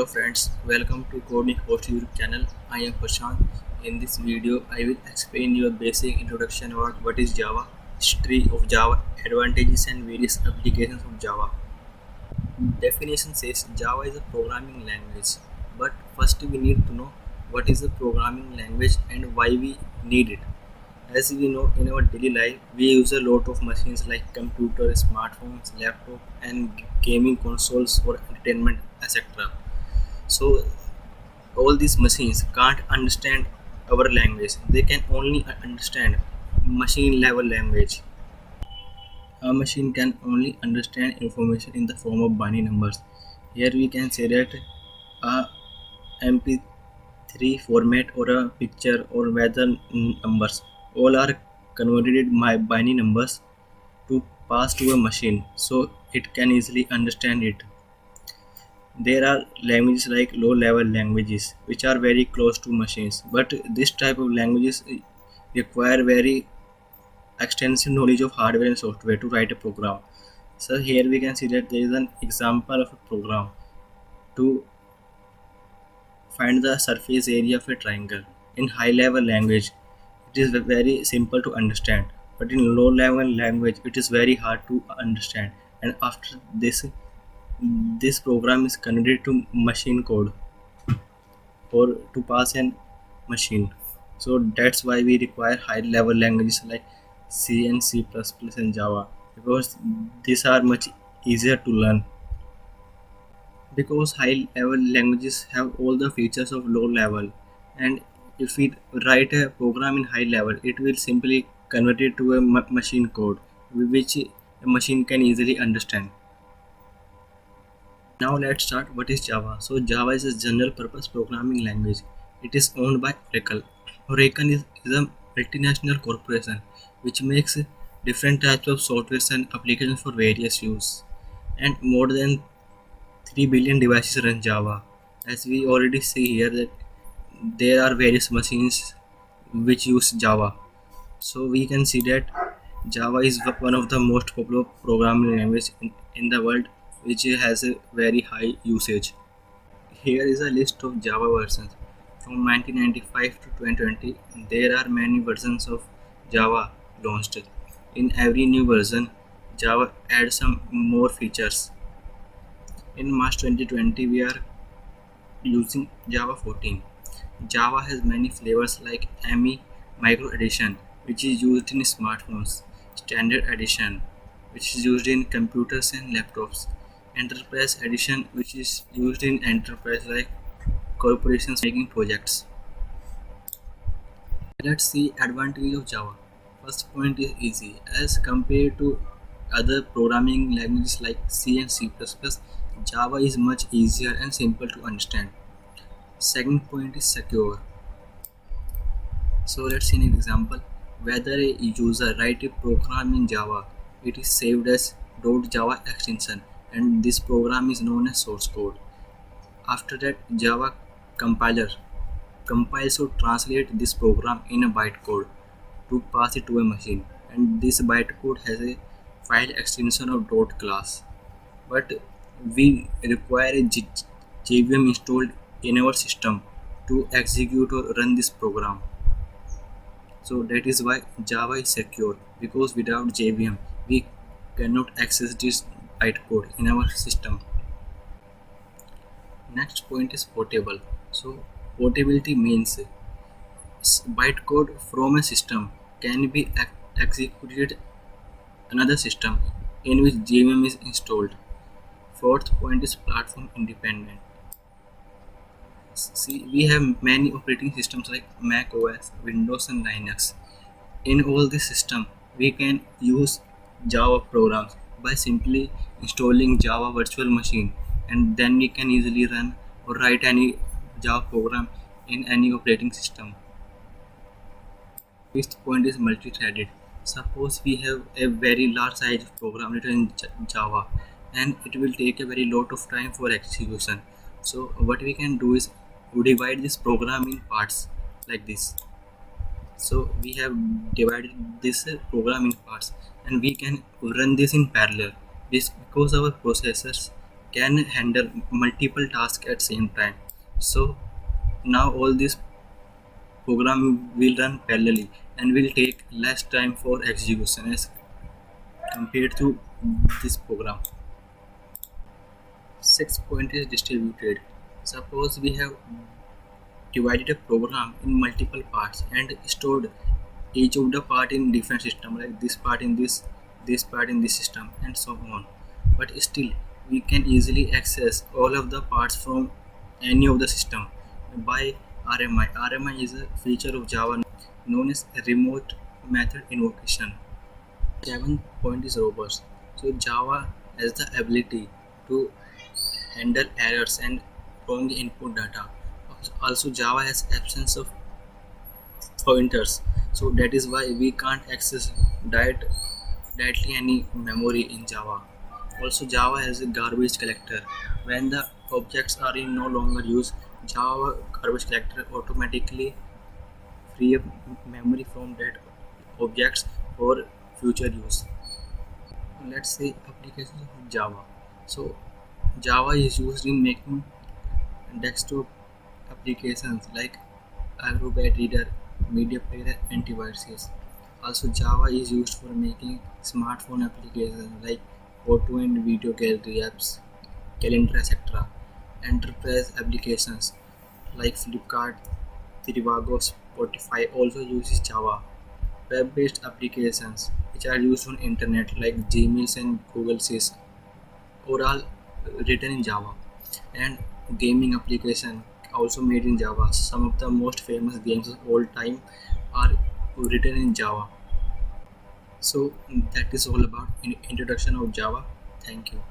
Hello friends, welcome to Coding Host YouTube channel. I am Prashant. In this video, I will explain you a basic introduction about what is Java, history of Java, advantages and various applications of Java. Definition says Java is a programming language, but first we need to know what is a programming language and why we need it. As we know, in our daily life, we use a lot of machines like computer, smartphones, laptop, and gaming consoles for entertainment, etc. So all these machines can't understand our language. They can only understand machine level language. A machine can only understand information in the form of binary numbers. Here we can say that a MP3 format or a picture or whether numbers all are converted by binary numbers to pass to a machine so it can easily understand it. There are languages like low level languages which are very close to machines, but this type of languages require very extensive knowledge of hardware and software to write a program. So here we can see that there is an example of a program to find the surface area of a triangle. In high level language, it is very simple to understand, but in low level language, it is very hard to understand. And after this program is converted to machine code or to pass an machine. So that's why we require high level languages like C and C++ and Java, because these are much easier to learn. Because high level languages have all the features of low level, and if we write a program in high level, it will simply convert it to a machine code which a machine can easily understand. Now let's start what is Java. So Java is a general purpose programming language. It is owned by Oracle. Oracle is a multinational corporation which makes different types of software and applications for various use. And more than 3 billion devices run Java. As we already see here that there are various machines which use Java. So we can see that Java is one of the most popular programming language in the world, which has a very high usage. Here is a list of Java versions. From 1995 to 2020, there are many versions of Java launched. In every new version, Java adds some more features. In March 2020, we are using Java 14. Java has many flavors like AMI Micro Edition, which is used in smartphones, Standard Edition, which is used in computers and laptops, Enterprise Edition, which is used in enterprise like corporations making projects. Let's see advantage of Java. First point is easy. As compared to other programming languages like C and C++, Java is much easier and simple to understand. Second point is secure. So let's see an example. Whether a user write a program in Java, it is saved as .java extension, and this program is known as source code. After that, Java compiler compiles or translate this program in a bytecode to pass it to a machine, and this bytecode has a file extension of .class. But we require a JVM installed in our system to execute or run this program. So that is why Java is secure, because without JVM we cannot access this bytecode in our system. Next point is portable. So portability means bytecode from a system can be executed another system in which JVM is installed. Fourth point is platform independent. See, we have many operating systems like Mac OS, Windows, and Linux. In all these systems, we can use Java programs by simply installing Java virtual machine, and then we can easily run or write any Java program in any operating system. Fifth point is multi-threaded. Suppose we have a very large size program written in Java, and it will take a very lot of time for execution. So what we can do is we divide this program in parts like this. So we have divided this program in parts, and we can run this in parallel. This because our processors can handle multiple tasks at same time. So now all this program will run parallelly and will take less time for execution as compared to this program. Sixth point is distributed. Suppose we have divided a program in multiple parts and stored each of the part in different system, like this part in this part in this system, and so on. But still we can easily access all of the parts from any of the system by RMI. RMI is a feature of Java known as remote method invocation. Seventh point is robust. So Java has the ability to handle errors and wrong input data. Also Java has absence of pointers, so that is why we can't access direct, directly any memory in Java. Also Java has a garbage collector. When the objects are in no longer use, Java garbage collector automatically free up memory from that objects for future use. Let's say applications of Java. So Java is used in making desktop applications like Acrobat Reader, Media Player, and devices. Also, Java is used for making smartphone applications like photo and video gallery apps, calendar, etc. Enterprise applications like Flipkart, Trivago, Spotify also uses Java. Web-based applications which are used on internet like Gmail and Google Sheets are all written in Java. And gaming application also made in Java. Some of the most famous games of all time are written in Java. So that is all about introduction of Java. Thank you.